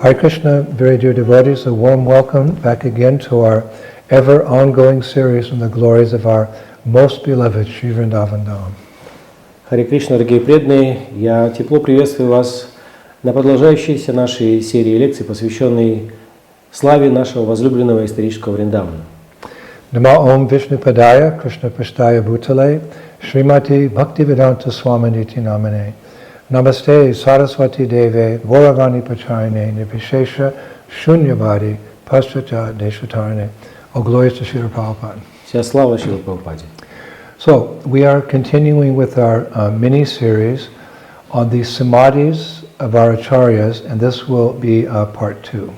Hare Krishna, very dear devotees, a warm welcome back again to our ever ongoing series on the glories of our most beloved Sri Vrindavan Dham. Харе Кришна, дорогие преданные, я тепло приветствую вас на продолжающейся нашей серии лекций, посвященной славе нашего возлюбленного исторического Вриндавана. Nama Om Vishnu Padaya Krishna Pashtaya Bhutale Srimati Bhaktivedanta Swaminiti Namane Namaste Saraswati Deve Gauravani Pacharine Nirvishesha Shunyavadi Paschata Deshatarne. Oh, glorious to Srila Prabhupada. Вся слава Шриле Прабхупаде. So, we are continuing with our mini-series on the Samadhis of our Acharyas, and this will be part 2.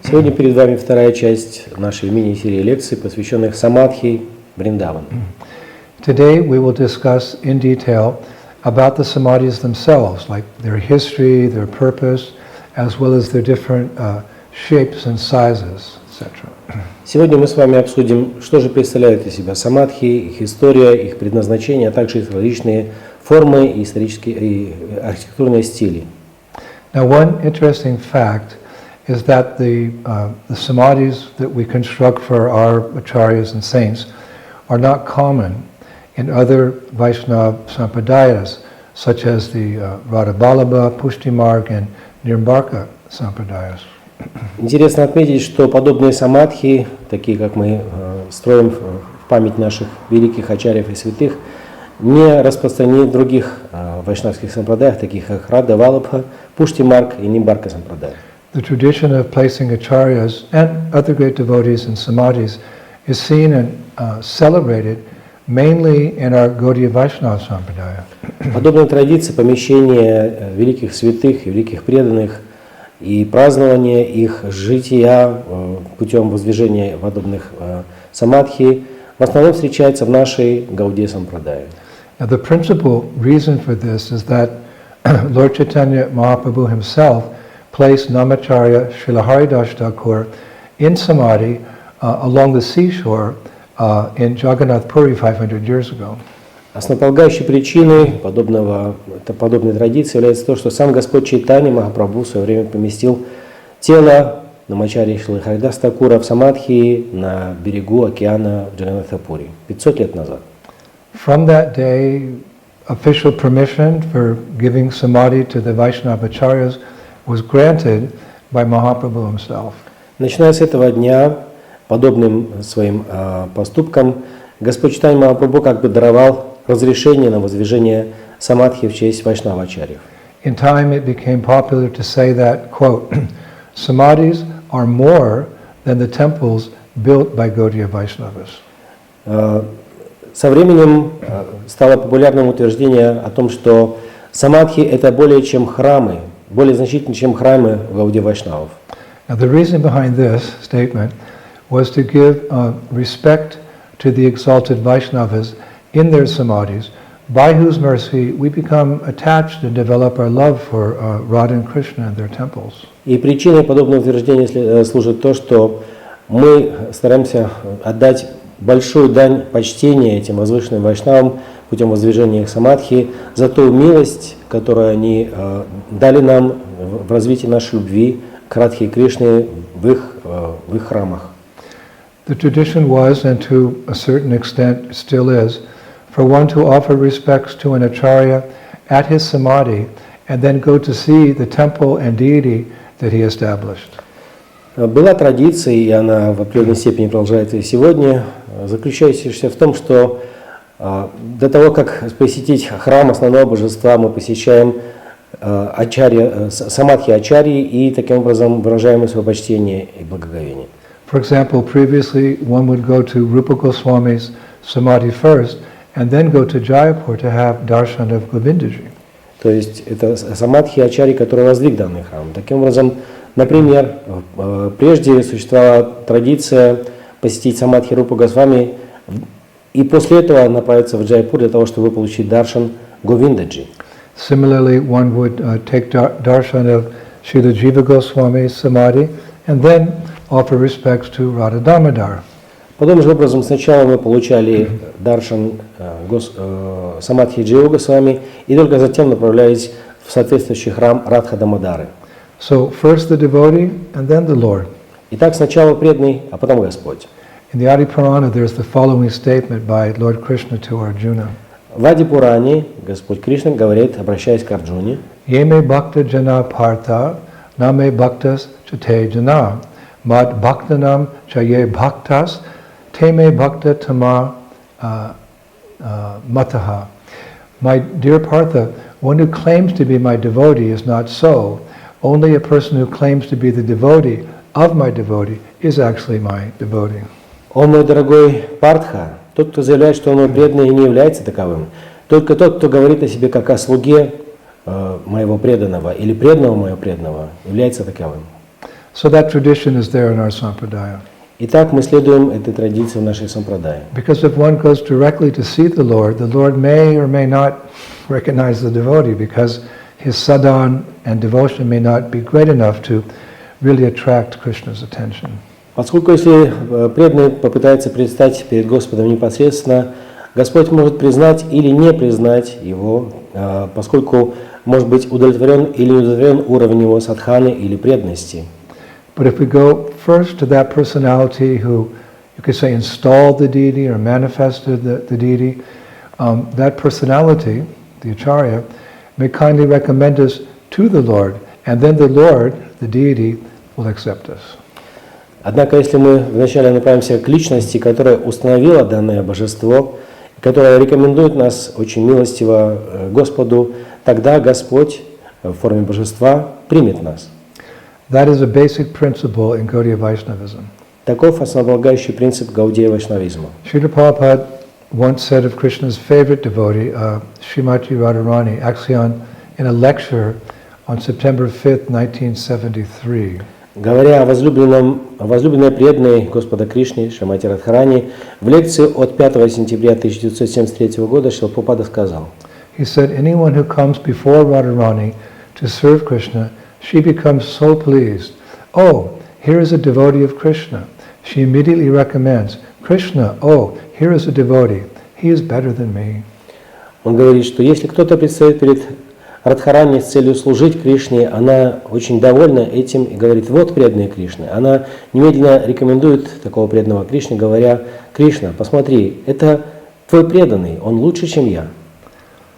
Сегодня перед вами вторая часть нашей мини-серии лекций, посвященных Самадхи Вриндаван. Today we will discuss in detail about the Samadhis themselves, like their history, their purpose, as well as their different shapes and sizes, etc. Сегодня мы с вами обсудим, что же представляют из себя самадхи, их история, их предназначение, а также их различные формы и исторические и архитектурные стили. Now, one interesting fact is that the samadhis that we construct for our acharyas and saints are not common in other Vaishnava sampradayas, such as the Radha-Vallabha, Pushtimarg, and Nirmbarka sampradayas. Интересно отметить, что подобные самадхи, такие как мы строим в память наших великих ачарьев и святых, не распространены в других вайшнавских сампрадаях, таких как Радха-Валабха, Пуштимарг и Нимбарка сампрадая. The tradition of placing acharyas and other great devotees in samadhis is seen and celebrated mainly in our Gaudiya Vaishnava Sampradaya. Подобная традиция помещения великих святых и великих преданных и празднование их жития путем воздвижения подобных самадхи в основном встречается в нашей Гаудия Сампрадае. Now the principal reason for this is that Lord Chaitanya Mahaprabhu himself placed Namacharya Srila Haridas Thakur in Samadhi along the seashore in Jagannath Puri 500 years ago. Основополагающей причиной подобной традиции является то, что сам Господь Чайтанья Махапрабху в свое время поместил тело Намачарьи Шрилы Харидас Thakura в Самадхи на берегу океана в Джаганнатхапури 500 лет назад. From that day, official permission for giving Samadhi to the Vaishnava Acharyas was granted by Mahaprabhu himself. Начиная с этого дня, подобным своим поступкам, Господь Чайтанья Махапрабху как бы даровал разрешение на воздвижение самадхи в честь Вайшнава Ачарьев. In time it became popular to say that, quote, Samadhis are more than the temples built by Gaudiya Vaishnavas. Со временем стало популярным утверждение о том, что самадхи это более чем храмы, более значительно, чем храмы Гаудия Вайшнавов. Now the reason behind this statement was to give respect to the exalted Vaishnavas in their samadhis, by whose mercy we become attached and develop our love for Radha and Krishna and their temples. И причиной подобного утверждения служит то, что мы стараемся отдать большую дань почтения этим возвышенным вайшнавам путем воздвижения их самадхи за ту милость, которую они дали нам в развитии нашей любви к Радхе и Кришне в их храмах. The tradition was, and to a certain extent still is, for one to offer respects to an acharya at his samadhi and then go to see the temple and deity that he established. Была традиция, и она в определенной степени продолжается и сегодня, заключающаяся в том, что до того, как посетить храм основного божества, мы посещаем самадхи ачарьи и таким образом выражаем свое почтение и благоговение. For example, previously one would go to Rupa Goswami's samadhi first and then go to Jaipur to have darshan of Govindaji. То есть это самадхи ачарьи, который воздвиг данный храм. Таким образом, например, прежде существовала традиция посетить самадхи Рупы Госвами и после этого направиться в Джайпур для того, чтобы получить даршан Говиндаджи. Similarly, one would take darshan of Srila Jiva Goswami's samadhi and then offer respects to Radha Damodar. Подобным же образом сначала мы получали даршан самадхи Джива Госвами и только затем направлялись в соответствующий храм Радха Дамодары. So first the devotee and then the Lord. Итак, сначала преданный, а потом Господь. In the Adi Purana, there's the following statement by Lord Krishna to Arjuna. В Ади Пуране Господь Кришна говорит, обращаясь к Арджуне: Yeme bhakta jana partha, name bhaktas chate jana, mad bhaktanam chaye bhaktas, teme bhakta tama mataha. My dear Partha, one who claims to be my devotee is not so. Only a person who claims to be the devotee of my devotee is actually my devotee. О мой дорогой Партха, тот, кто заявляет, что он мой преданный, не является таковым. Только тот, кто говорит о себе как о слуге моего преданного или преданного моего преданного, является таковым. So that tradition is there in our sampradaya. Итак, мы следуем этой традиции в нашей сампрадае. Because if one goes directly to see the Lord may or may not recognize the devotee because his sadhan and devotion may not be great enough to really attract Krishna's attention. Поскольку если преданный попытается предстать перед Господом непосредственно, Господь может признать или не признать его, поскольку может быть удовлетворен или не удовлетворен уровень его садханы или преданности. But if we go first to that personality who, you could say, installed the deity or manifested the deity, that personality, the Acharya, may kindly recommend us to the Lord, and then the Lord, the deity, will accept us. Однако, если мы вначале направимся к личности, которая установила данное божество, которая рекомендует нас очень милостиво Господу, тогда Господь в форме божества примет нас. That is a basic principle in Gaudiya Vaishnavism. Таков основополагающий принцип Гаудия Вайшнавизма. Srila Prabhupada once said of Krishna's favorite devotee, Srimati Radharani, actually in a lecture on September 5th, 1973. Говоря о возлюбленной преданной Господа Кришны, Шримати Радхарани, в лекции от 5 сентября 1973 года Шрила Прабхупада сказал: He said, anyone who comes before Radharani to serve Krishna, she becomes so pleased. Oh, here is a devotee of Krishna. She immediately recommends, Krishna, oh, here is a devotee. He is better than me. Он говорит, что если кто-то предстоит перед Радхарани с целью служить Кришне, она очень довольна этим и говорит: вот преданные Кришны. Она немедленно рекомендует такого преданного Кришне, говоря: Кришна, посмотри, это твой преданный, он лучше, чем я.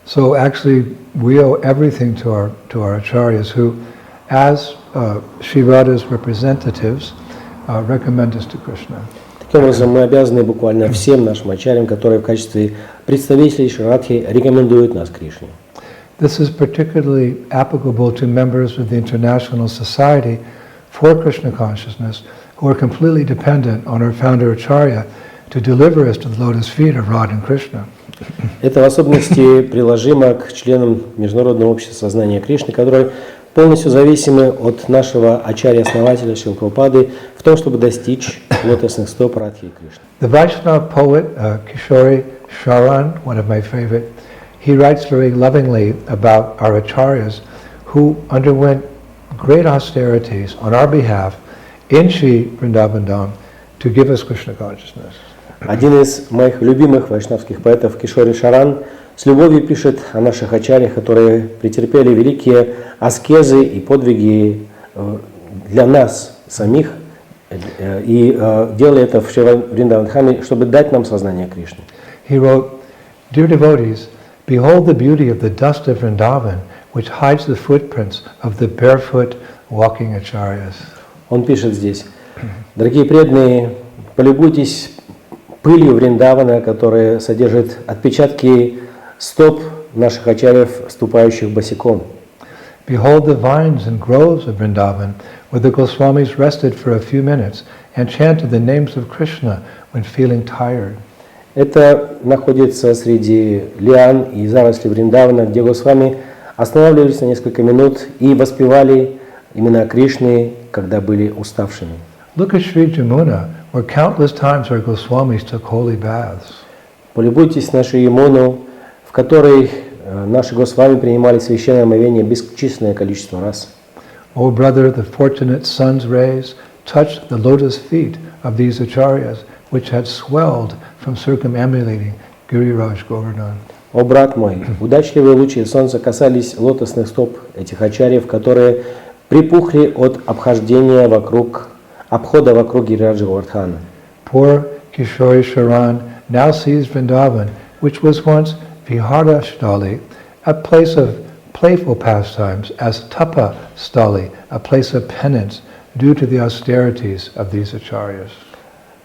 So actually we owe everything to our acharyas who, as Sri Radha's representatives, recommend us to Krishna. Таким образом, мы обязаны буквально всем нашим ачарьям, которые в качестве представителей Шри Радхи рекомендуют нас Кришне. This is particularly applicable to members of the International Society for Krishna Consciousness who are completely dependent on our founder Acharya to deliver us to the lotus feet of Radha and Krishna. Это в особенности приложимо к членам Международного общества сознания Кришны, которые полностью зависимы от нашего ачарья-основателя Шрилы Прабхупады в том, чтобы достичь лотосных стоп Радхи и Кришны. The Vaishnava poet Kishori Sharan, one of my favorite, he writes very lovingly about our acharyas who underwent great austerities on our behalf in Shri Vrindavan Dham to give us Krishna consciousness. Один из моих любимых вайшнавских поэтов Кишори Шаран с любовью пишет о наших ачарьях, которые претерпели великие аскезы и подвиги для нас самих, и делали это в Шри Вриндаван Dhаме, чтобы дать нам сознание Кришны. He wrote, Dear devotees, behold the beauty of the dust of Vrindavan, which hides the footprints of the barefoot walking acharyas. Он пишет здесь: дорогие преданные, полюбуйтесь пылью Вриндавана, которая содержит отпечатки стоп наших ачарьев, ступающих босиком. Behold the vines and groves of Vrindavan, where the Goswamis rested for a few minutes and chanted the names of Krishna when feeling tired. Это находится среди лиан и зарослей Вриндавана, где Госвами останавливались на несколько минут и воспевали имена Кришны, когда были уставшими. Look at Sri Jamuna, where countless times our Goswamis took holy baths. Полюбуйтесь на Шри Ямуну, в которой наши Госвами принимали священное омовение бесчисленное количество раз. Oh brother, the fortunate sun's rays touched the lotus feet of these acharyas, which had swelled from circumambulating Giriraj Govardhan. О брат мой, удачливые лучи солнца касались лотосных стоп этих ачарьев, которые припухли от обхода вокруг Гирираджа Говардхана. Poor Kishori Sharan now sees Vrindavan, which was once Vihara Stali, a place of playful pastimes, as Tapa Stali, a place of penance due to the austerities of these acharyas.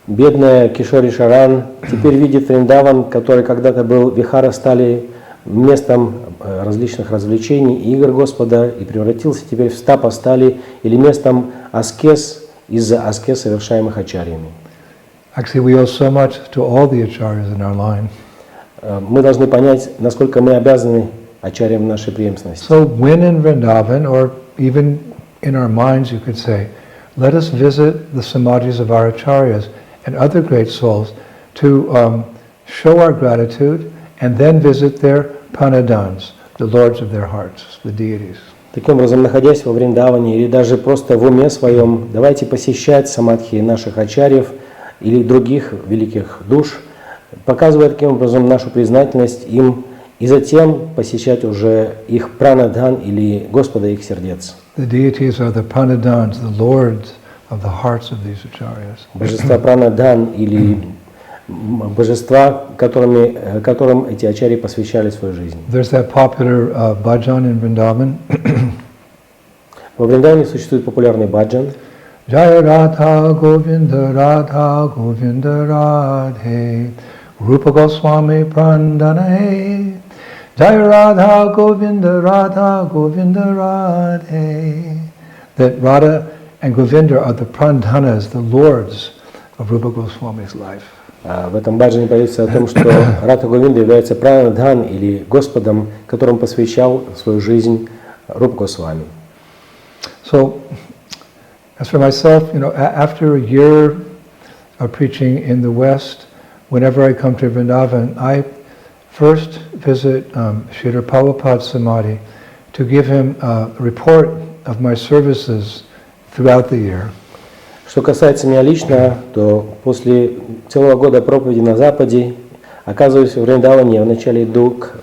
Бедная Кишори Шаран теперь видит Вриндаван, который когда-то был Вихара Стали, местом различных развлечений и игр Господа, и превратился теперь в Стапа Стали, или местом аскез из-за аскез, совершаемых ачарьями. Actually, we owe so much to all the acharyas in our line. Мы должны понять, насколько мы обязаны ачарьям нашей преемственности. So when in Vrindavan, or even in our minds you could say, let us visit the samadhis of our acharyas and other great souls to show our gratitude, and then visit their panadans, the lords of their hearts, the deities. Таким образом, находясь во Вриндаване или даже просто в уме своем, давайте посещать самадхи наших ачарьев или других великих душ, показывая таким образом нашу признательность им, и затем посещать уже их пранадан или Господа их сердец. The deities are the panadans, the lords of the hearts of these acharyas. Божества пранадан или божества, которым эти ачарьи посвящали свою жизнь. There's that popular bhajan in Vrindavan. Во Вриндаване существует популярный баджан. Jaya Radha Govinda Radhe Rupa Goswami Prandana He Jaya Radha Govinda Radhe. That Radha and Govinda are the Prandhanas, the lords of Rupa Goswami's life. В этом баджане поется о том, что Радха Говинда является пранадхан или Господом, которому посвящал свою жизнь Рупа Госвами. So, as for myself, after a year of preaching in the West, whenever I come to Vrindavan, I first visit Srila Prabhupada's Samadhi to give him a report of my services throughout the year. Что касается меня лично, то после целого года проповеди на Западе, оказываюсь в Вриндаване, я вначале иду к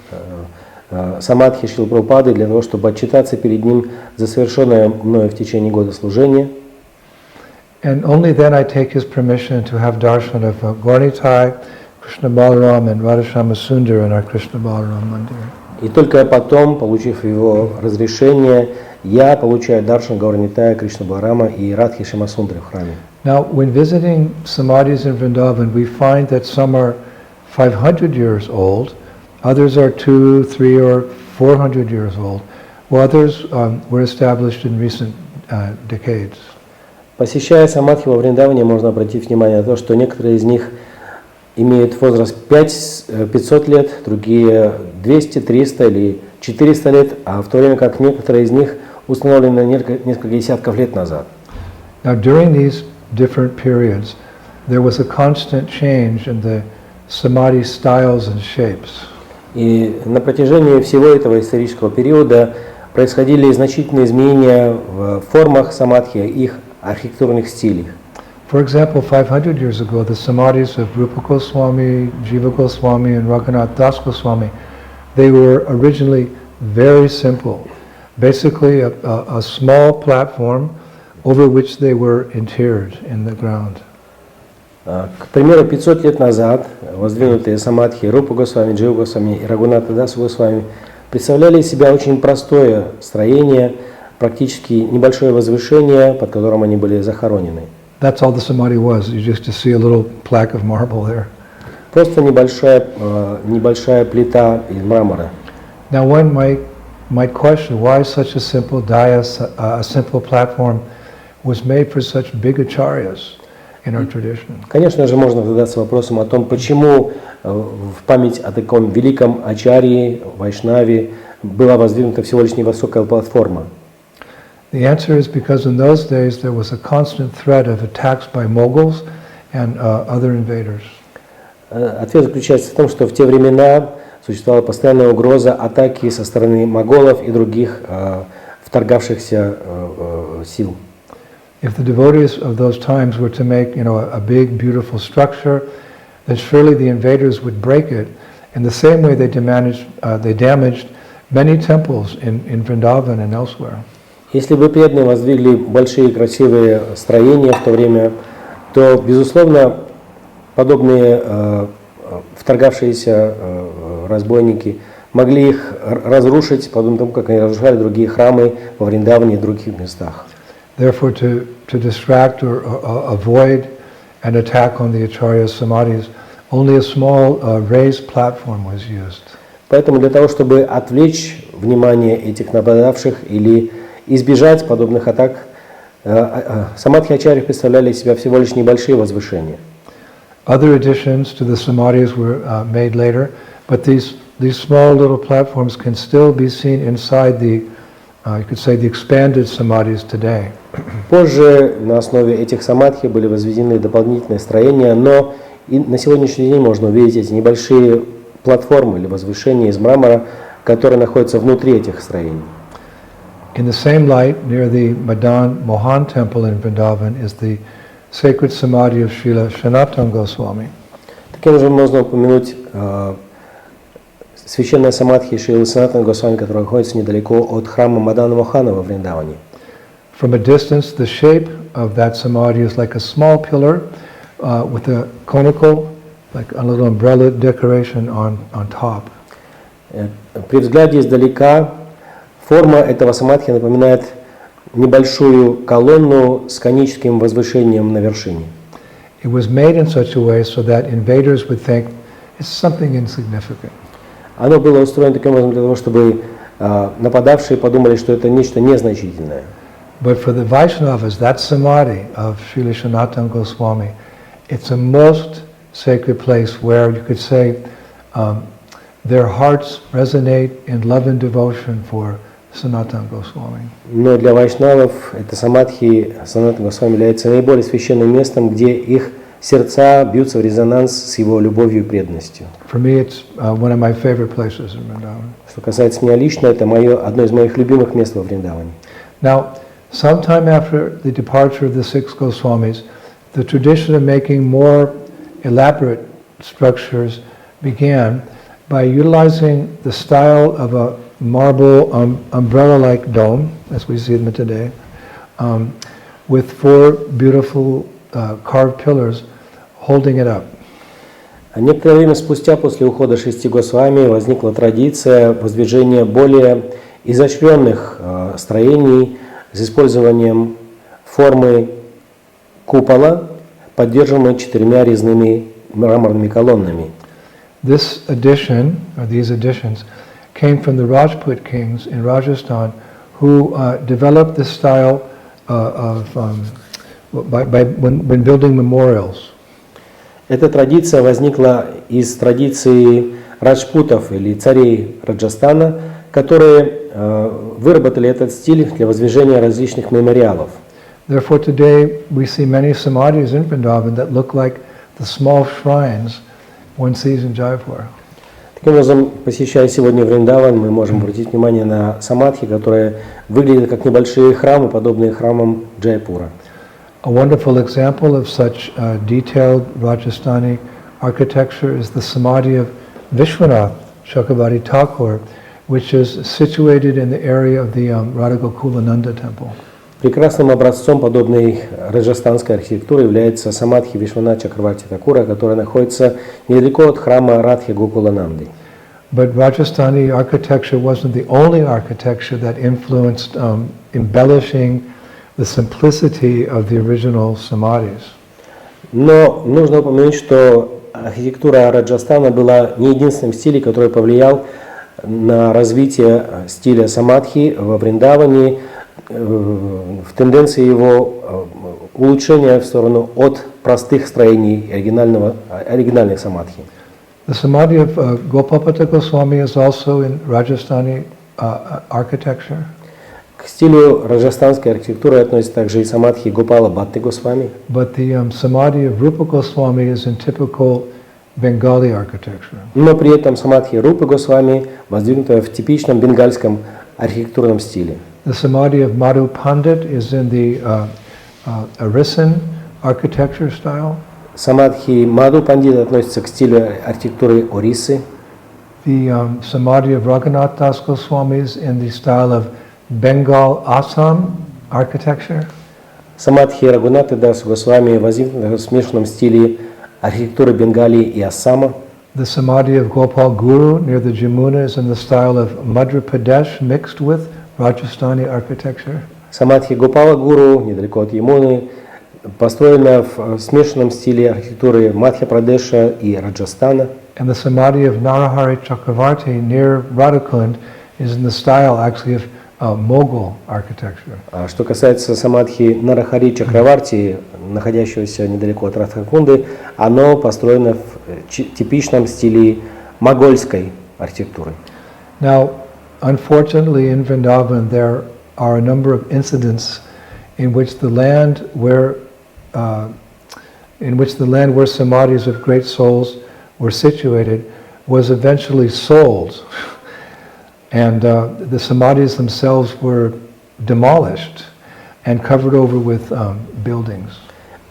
Самадхи Шрилы Прабхупады для того, чтобы отчитаться перед ним за совершенное мною в течение года служение. And only then I take his permission to have darshan of Gaurnitai, Krishna Balaram and Radhashama Sundar in our Krishna Balaram Mandir. И только потом, получив его разрешение, я получаю даршан Гаурнитая, Кришна Баларама и Радхи Шамасундры в храме. Now, when visiting samadhis in Vrindavan, we find that some are 500 years old, others are 200, 300, or 400 years old, while others were established in recent decades. Посещая самадхи во Вриндаване, можно обратить внимание на то, что некоторые из них имеют возраст 500 лет, другие 200, 300 или 400 лет, а в то время как некоторые из них установлены несколько десятков лет назад. Now, during these different periods, there was a constant change in the samadhi styles and shapes. И на протяжении всего этого исторического периода происходили значительные изменения в формах самадхи, их архитектурных стилей. For example, 500 years ago, the samadhis of Rupa Goswami, Jiva Goswami, and Raghunath Das Goswami, they were originally very simple. Basically, a small platform over which they were interred in the ground. К примеру, 500 лет назад воздвинутые самадхи Рупа Госвами, Джива Госвами и Рагуната Даса Госвами представляли из себя очень простое строение, практически небольшое возвышение, под которым они были захоронены. That's all the samadhi was. You just see a little plaque of marble there. Просто небольшая плита из мрамора. Now one might question why such a simple dais, a simple platform was made for such big acharyas in our tradition. Конечно же, можно задаться вопросом о том, почему в память о таком великом ачарье, вайшнаве, была воздвигнута всего лишь невысокая платформа. The answer is because in those days there was a constant threat of attacks by Moguls and other invaders. Ответ заключается в том, что в те времена существовала постоянная угроза атаки со стороны моголов и других вторгавшихся сил. If the devotees of those times were to make, a big, beautiful structure, then surely the invaders would break it. In the same way they damaged many temples in Vrindavan and elsewhere. Если бы преданные воздвигли большие красивые строения в то время, то, безусловно, подобные вторгавшиеся разбойники могли их разрушить, подобно тому, как они разрушали другие храмы во Вриндаване и других местах. Therefore, to distract or avoid an attack on the Acharya's samadhis, only a small raised platform was used. Поэтому для того, чтобы отвлечь внимание этих нападавших или избежать подобных атак, самадхи Ачарьев представляли из себя всего лишь небольшие возвышения. Other additions to the samadhis were made later, but these small little platforms can still be seen inside the, you could say, the expanded samadhis today. Позже на основе этих самадхи были возведены дополнительные строения, но и на сегодняшний день можно увидеть эти небольшие платформы или возвышения из мрамора, которые находятся внутри этих строений. In the same light, near the Madan Mohan temple in Vrindavan, is the sacred samadhi of Srila Sanatana Goswami. Таким же можно упомянуть священная самадхи Шрилы Санатана Госвами, которая находится недалеко от храма Мадана Мохана во Вриндаване. From a distance, the shape of that samadhi is like a small pillar with a conical, like a little umbrella decoration on top. При взгляде издалека форма этого самадхи напоминает небольшую колонну с коническим возвышением на вершине. It was made in such a way so that invaders would think it's something insignificant. Оно было устроено таким образом для того, чтобы нападавшие подумали, что это нечто незначительное. But for the Vaishnavas, that samadhi of Srila Sanatana Goswami, it's a most sacred place where you could say their hearts resonate in love and devotion for Sanatana Goswami. Но для вайшнавов это самадхи Санатана Госвами является наиболее священным местом, где их сердца бьются в резонанс с его любовью и преданностью. For me, it's one of my favorite places in Vrindavan. Что касается меня лично, это одно из моих любимых мест во Вриндаване. Now, sometime after the departure of the six Goswamis, the tradition of making more elaborate structures began by utilizing the style of a marble umbrella-like dome, as we see them today, with four beautiful carved pillars holding it up. Некоторое время спустя, после ухода шести Госвами, возникла традиция воздвижения более изощренных строений с использованием формы купола, поддерживаемой 4 резными мраморными колоннами. This addition, or these additions, came from the Rajput kings in Rajasthan, who developed this style when building memorials. Эта традиция возникла из традиции раджпутов или царей Раджастана, которые выработали этот стиль для воздвижения различных мемориалов. Therefore, today we see many samadhis in Vrindavan that look like the small shrines one sees in Jaipur. Таким образом, посещая сегодня Вриндаван, мы можем обратить внимание на самадхи, которые выглядят как небольшие храмы, подобные храмам Джайпура. A wonderful example of such detailed Rajasthani architecture is the samadhi of Vishwanath Chakravarti Thakur, which is situated in the area of the Radhagokulananda temple. Прекрасным образцом подобной раджастанской архитектуры является самадхи Вишванат Чакраварти Такура, который находится недалеко от храма Радхи Гокулананды. But Rajasthani architecture wasn't the only architecture that influenced embellishing the simplicity of the original samadhis. Но нужно упомянуть, что архитектура Раджастана была не единственным стилем, который повлиял на развитие стиля самадхи во Вриндаване, в тенденции его улучшения в сторону от простых строений оригинальных самадхи. The samadhi of Gopalpata Goswami is also in Rajasthani architecture. К стилю раджастанской архитектуры относится также и самадхи Гопала Бхатты Госвами. But the samadhi of Rupa Goswami is in typical Bengali architecture. Но при этом самадхи Рупы Госвами воздвигнута в типичном бенгальском архитектурном стиле. The samadhi of Madhu Pandit is in the Arisan architecture style. Самадхи Мадху Пандита относится к стилю архитектуры Орисы. The samadhi of Raghunath Das Goswami is in the style of Bengal Assam architecture. Самадхи Рагунаты Дас Госвами возникли в смешанном стиле архитектуры Бенгалии и Ассама. The Samadhi of Gopal Guru near the Jamuna is in the style of Madhya Pradesh mixed with Rajasthani architecture. Самадхи Гопала Гуру, недалеко от Ямуны, построена в смешанном стиле архитектуры Мадхья-Прадеша и Раджастана. And the Samadhi of Narahari Chakravarti near Radhakund is in the style actually of Mughal architecture. А что касается Самадхи Нарахари Чакраварти, находящегося недалеко от Радхакунды, оно построено в типичном стиле могольской архитектуры. Now, unfortunately, in Vrindavan there are a number of incidents in which the land where samadhis of great souls were situated was eventually sold, and the samadhis themselves were demolished and covered over with buildings.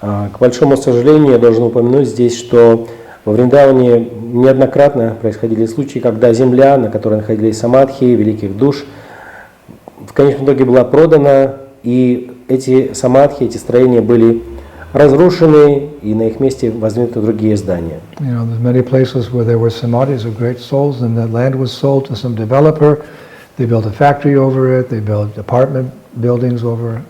К большому сожалению, я должен упомянуть здесь, что во Вриндаване неоднократно происходили случаи, когда земля, на которой находились самадхи, великих душ, в конечном итоге была продана, и эти самадхи, эти строения были разрушены, и на их месте возникли другие здания. You know, there's many places where there were samadhis of great souls, and the land was sold to some developer. They built a factory over it. They built apartment buildings over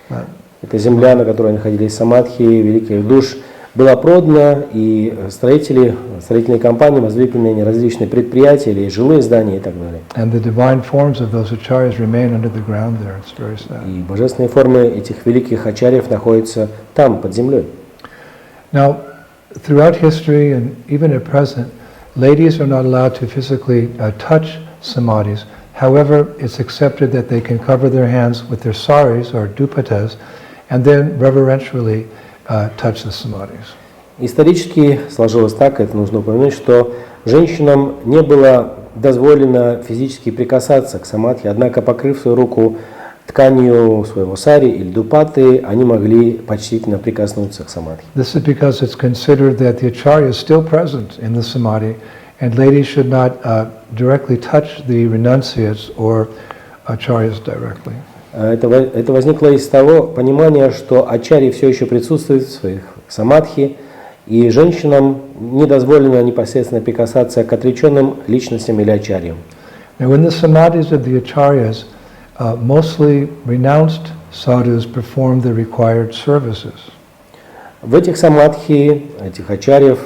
it. Эта земля, на которой находились самадхи, великих душ, была продана, и строительные компании возвели на ней различные предприятия или жилые здания и так далее. And the divine forms of those acharyas remain under the ground there. It's very sad. И божественные формы этих великих ачарьев находятся там, под землей. Now, throughout history and even at present, ladies are not allowed to physically touch samadhis. However, it's accepted that they can cover their hands with their saris or dupatas and then reverentially touch the samadhis. Исторически сложилось так, это нужно упомянуть, что женщинам не было дозволено физически прикасаться к самадхи, однако, покрыв свою руку тканью своего сари или дупаты, они могли почтительно прикоснуться к самадхи. This is because it's considered that the acharya is still present in the samadhi, and ladies should not directly touch the renunciates or acharyas directly. Это возникло из того понимания, что ачарьи все еще присутствуют в своих самадхи, и женщинам не дозволено непосредственно прикасаться к отреченным личностям или ачарьям. Now, in the samadhis of the acharyas, mostly renounced sadhus perform the required services. В этих самадхи, этих ачарьев,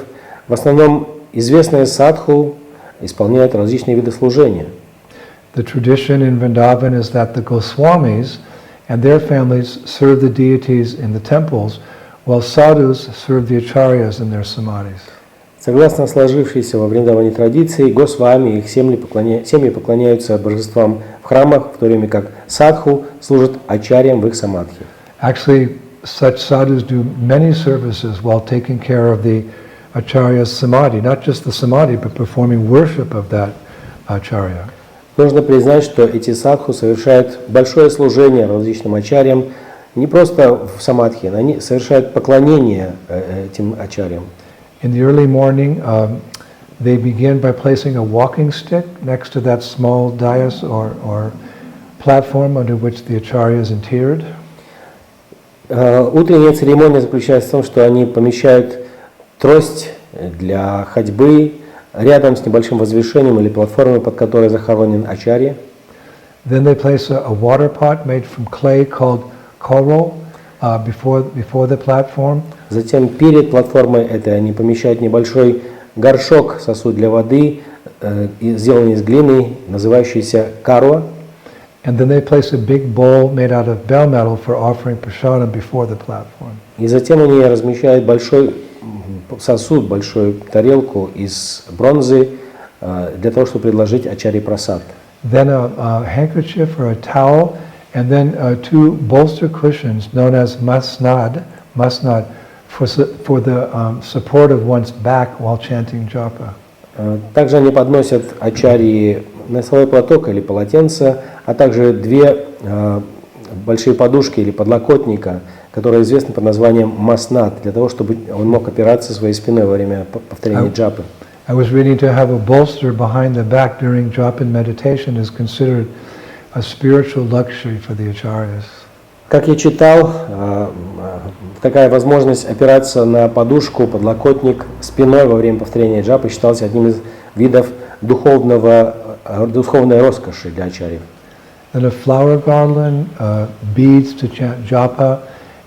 в основном известные садху исполняют различные виды служения. The tradition in Vrindavan is that the Goswamis and their families serve the deities in the temples, while sadhus serve the acharyas in their samadhis. Согласно сложившейся во Вриндаване традиции, Госвами и их семьи поклоняются божествам в храмах, в то время как садху служат ачарьям в их самадхи. Actually, such sadhus do many services while taking care of the acharya's samadhi, not just the samadhi, but performing worship of that acharya. Нужно признать, что эти садху совершают большое служение различным ачарьям, не просто в самадхи, они совершают поклонение этим ачарьям. In the early morning, they begin by placing a walking stick next to that small dais or platform under which the acharya is interred. Утренняя церемония заключается в том, что они помещают трость для ходьбы рядом с небольшим возвышением или платформой, под которой захоронен ачарья. Then they place a water pot made from clay called korol before the platform. Затем перед платформой этой они помещают небольшой горшок, сосуд для воды, сделанный из глины, называющийся карва. And then they place a big bowl made out of bell metal for offering prasadam before the platform. И затем они размещают большой сосуд, большую тарелку из бронзы для того, чтобы предложить ачарье прасад. Then a handkerchief or a towel, and then two bolster cushions known as masnad for the support of one's back while chanting japa. Также они подносят ачарьи носовой платок или полотенце, а также две большие подушки или подлокотника, которые известны под названием маснат, для того, чтобы он мог опираться своей спиной во время повторения джапы. I was reading to have a bolster behind the back during japa meditation is considered a spiritual luxury for the acharyas. Как я читал, такая возможность опираться на подушку, подлокотник спиной во время повторения джапы считалась одним из видов духовной роскоши для ачарьев. And a flower garland, beads to chant japa,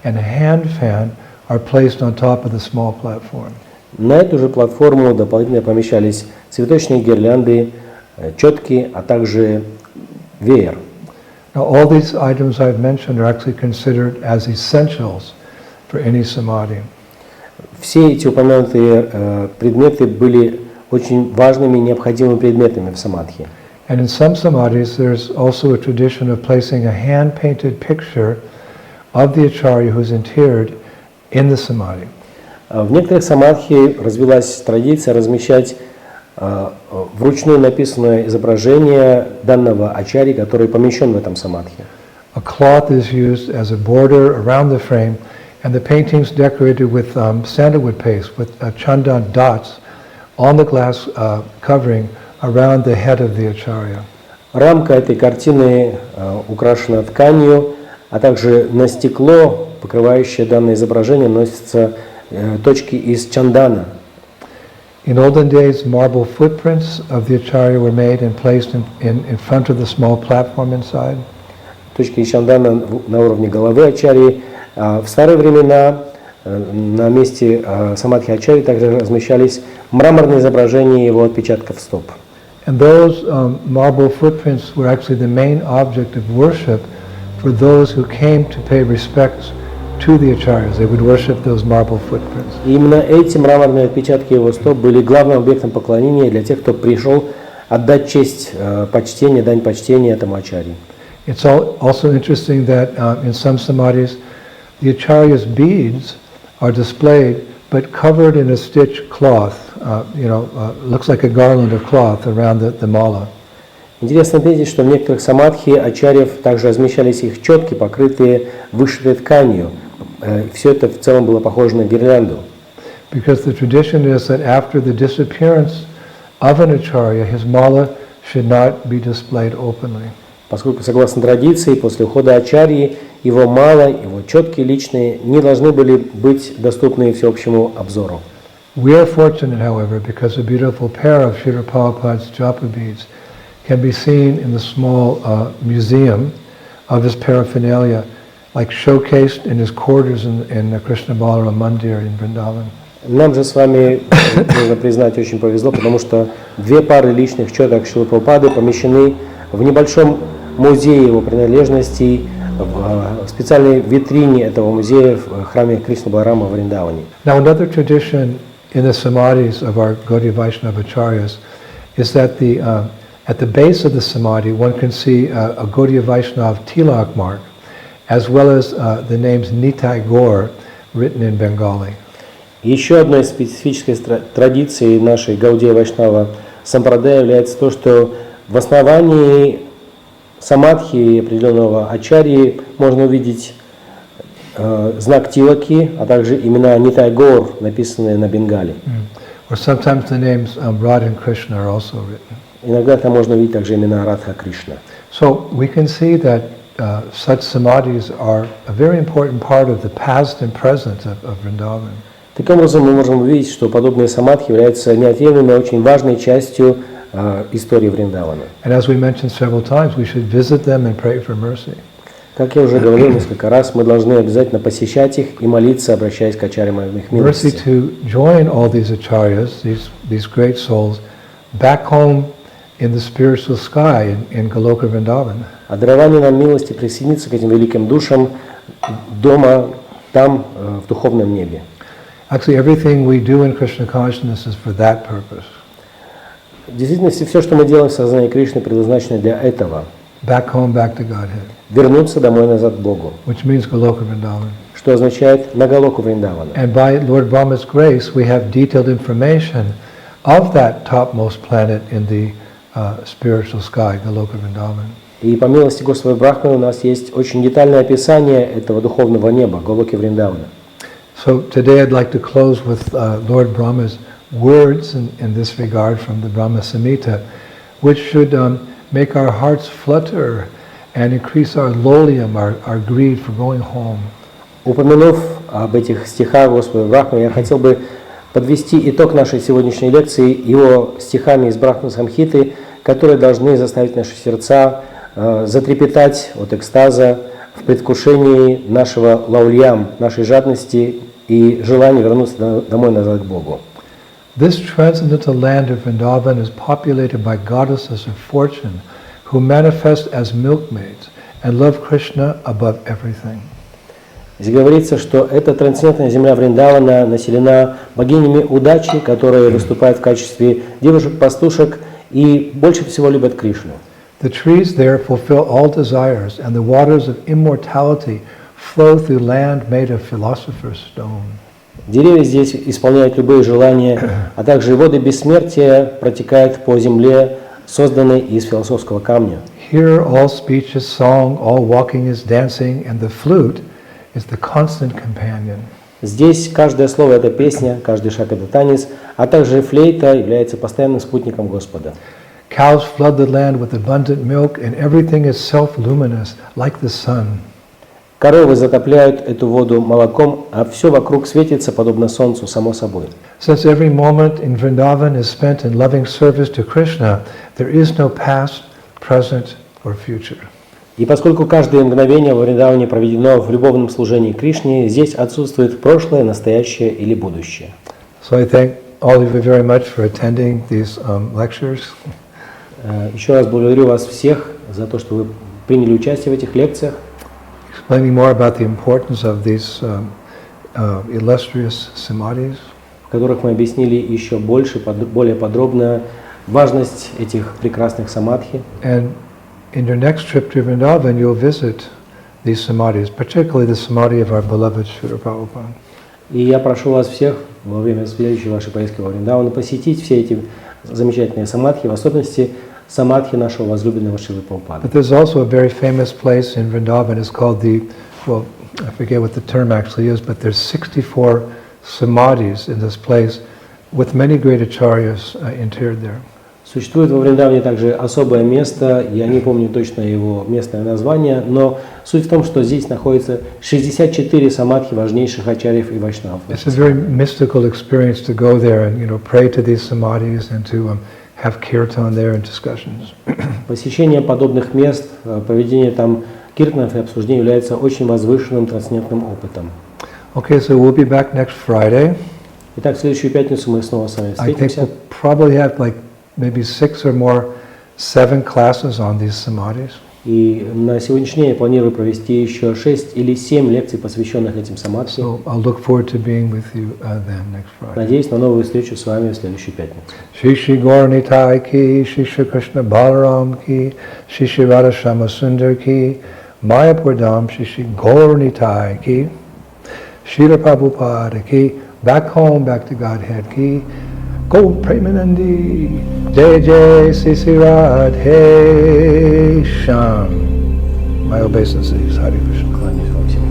and a hand fan are placed on top of the small platform. На эту же платформу дополнительно помещались цветочные гирлянды, четки, а также веер. Now, all these items I've mentioned are actually considered as essentials for any samadhi. Все эти упомянутые предметы были очень важными и необходимыми предметами в самадхи. And in some samadhis, there's also a tradition of placing a hand-painted picture of the acharya who's interred in the samadhi. В некоторых самадхи развилась традиция размещать вручную написанное изображение данного ачарьи, который помещен в этом самадхи. A cloth is used as a border around the frame, and the painting's decorated with sandalwood paste with chandan dots on the glass covering around the head of the acharya. Рамка этой картины украшена тканью, а также на стекло, покрывающее данное изображение, носятся точки из чандана. In olden days, marble footprints of the acharya were made and placed in front of the small platform inside. Точки из чандана на уровне головы ачарьи. В старые времена на месте самадхи ачарьи также размещались мраморные изображения его отпечатков стоп. And those marble footprints were actually the main object of worship for those who came to pay respects to the acharyas. They would worship those marble footprints. И именно эти мраморные отпечатки его стоп были главным объектом поклонения для тех, кто пришел отдать честь, почтение, дань почтения этому ачарьи. It's also interesting that in some samadhis, the acharya's beads are displayed but covered in a stitched cloth. Looks like a garland of cloth around the mala. Интересно отметить, что в некоторых самадхи ачарьев также размещались их четки, покрытые вышитой тканью. Все это в целом было похоже на гирлянду. Because the tradition is that after the disappearance of an acharya, his mala should not be displayed openly. Поскольку, согласно традиции, после ухода ачарьи, его мала, его четки личные не должны были быть доступны всеобщему обзору. We are fortunate, however, because a beautiful pair of Srila Prabhupada's japa beads can be seen in the small museum of his paraphernalia, like showcased in his quarters in the Krishna Balaram Mandir in Vrindavan. Нам же с вами, нужно признать, очень повезло, потому что две пары личных четок Шрилы Прабхупады помещены в небольшом музее его принадлежностей, в специальной витрине этого музея в храме Кришны Баларама в Вриндаване. Now, another tradition in the samadhis of our Gaudiya Vaishnava acharyas is that at the base of the samadhi one can see a Gaudiya Vaishnava tilak mark, as well as the names Nitai Gaur written in Bengali. Еще одной специфической традицией нашей Гаудия Вайшнава сампрадая является то, что в основании самадхи определенного ачарьи можно увидеть знак тилаки, а также имена Нитай Гаур, написанные на бенгале. Or sometimes the names Radha and Krishna are also written. Иногда там можно увидеть также имена Радха Кришна. So we can see that such samadhis are a very important part of the past and present of Vrindavan. Таким образом, мы можем увидеть, что подобные самадхи являются неотъемлемой, очень важной частью истории Вриндавана. And as we mentioned several times, we should visit them and pray for mercy. Как я уже говорил несколько раз, мы должны обязательно посещать их и молиться, обращаясь к ачарьям их милости. Mercy to join all these acharyas, these great souls, back home in the spiritual sky in Goloka Vrindavan. А дарование нам милости присоединиться к этим великим душам дома, там, в духовном небе. Actually, everything we do in Krishna consciousness is for that purpose. В действительности, все, что мы делаем в сознании Кришны, предназначено для этого. Back home, back to Godhead. Вернуться домой назад к Богу. Which means Goloka Vrindavan. Что означает на Галоку Вриндавана. And by Lord Brahma's grace, we have detailed information of that topmost planet in the spiritual sky, Goloka Vrindavan. И по милости Господа Брахмана у нас есть очень детальное описание этого духовного неба, Галоки Вриндавана. So today I'd like to close with Lord Brahma's words in this regard from the Brahma Samhita, which should make our hearts flutter and increase our lolium, our greed for going home. Упомянув об этих стихах Господа Брахмы, я хотел бы подвести итог нашей сегодняшней лекции его стихами из Брахмы Самхиты, которые должны заставить наши сердца затрепетать от экстаза в предвкушении нашего лаульям, нашей жадности и желания вернуться домой назад к Богу. This transcendental land of Vrindavan is populated by goddesses of fortune who manifest as milkmaids and love Krishna above everything. Здесь говорится, что эта трансцендентная земля Вриндавана населена богинями удачи, которые выступают в качестве девушек-пастушек и больше всего любят Кришну. The trees there fulfill all desires, and the waters of immortality flow through land made of philosopher's stone. Деревья здесь исполняют любые желания, а также воды бессмертия протекают по земле, созданной из философского камня. Here all speech is song, all walking is dancing, and the flute is the constant companion. Здесь каждое слово – это песня, каждый шаг – это танец, а также флейта является постоянным спутником Господа. Cows flood the land with abundant milk, and everything is self-luminous, like the sun. Коровы затопляют эту воду молоком, а все вокруг светится, подобно солнцу, само собой. Since every moment in Vrindavan is spent in loving service to Krishna, there is no past, present, or future. И поскольку каждое мгновение во Вриндаване проведено в любовном служении Кришне, здесь отсутствует прошлое, настоящее или будущее. So I thank all of you very much for attending these lectures. Еще раз благодарю вас всех за то, что вы приняли участие в этих лекциях, Explaining more about the importance of these illustrious samadhis. в которых мы объяснили еще больше, более подробно важность этих прекрасных самадхи. And in your next trip to Vrindavan, you'll visit these samadhis, particularly the samadhi of our beloved Srila Prabhupada. И я прошу вас всех во время следующей вашей поездки во Вриндаван посетить все эти замечательные самадхи, в особенности самадхи нашего возлюбленного Шрилы Прабхупады. But there's also a very famous place in Vrindavan. It's called I forget what the term actually is, but there's 64 samadhis in this place with many great acharyas interred there. Существует во Вриндаване также особое место, я не помню точно его местное название, но суть в том, что здесь находится 64 самадхи важнейших ачарьев и вайшнавов. It's a very mystical experience to go there and pray to these samadhis and to have kirtan there and discussions. Посещение подобных мест, проведение там киртанов и обсуждений является очень возвышенным трансцендентным опытом. Okay, so we'll be back next Friday. Итак, в следующую пятницу мы снова с вами I think встретимся. we'll probably have maybe 6 or more, 7 classes on these samadhis. И на сегодняшний день я планирую провести еще 6 или 7 лекций, посвященных этим самадхи. So I'll look forward to being with you then next Friday. Надеюсь на новую встречу с вами в следующую пятницу. Shri Shri Gaur Nitai ki, Shri Shri Krishna Balaram ki, Shri Shri Radha Shama Sundar ki, Mayapur Dham Shri Shri Gaur Nitai ki, Srila Prabhupada ki, back home, back to Godhead ki, Go Premanandi, Jai Jai Sisi Radhe Sham. My obeisances, Hare Krishna. Кланяюсь вам всем.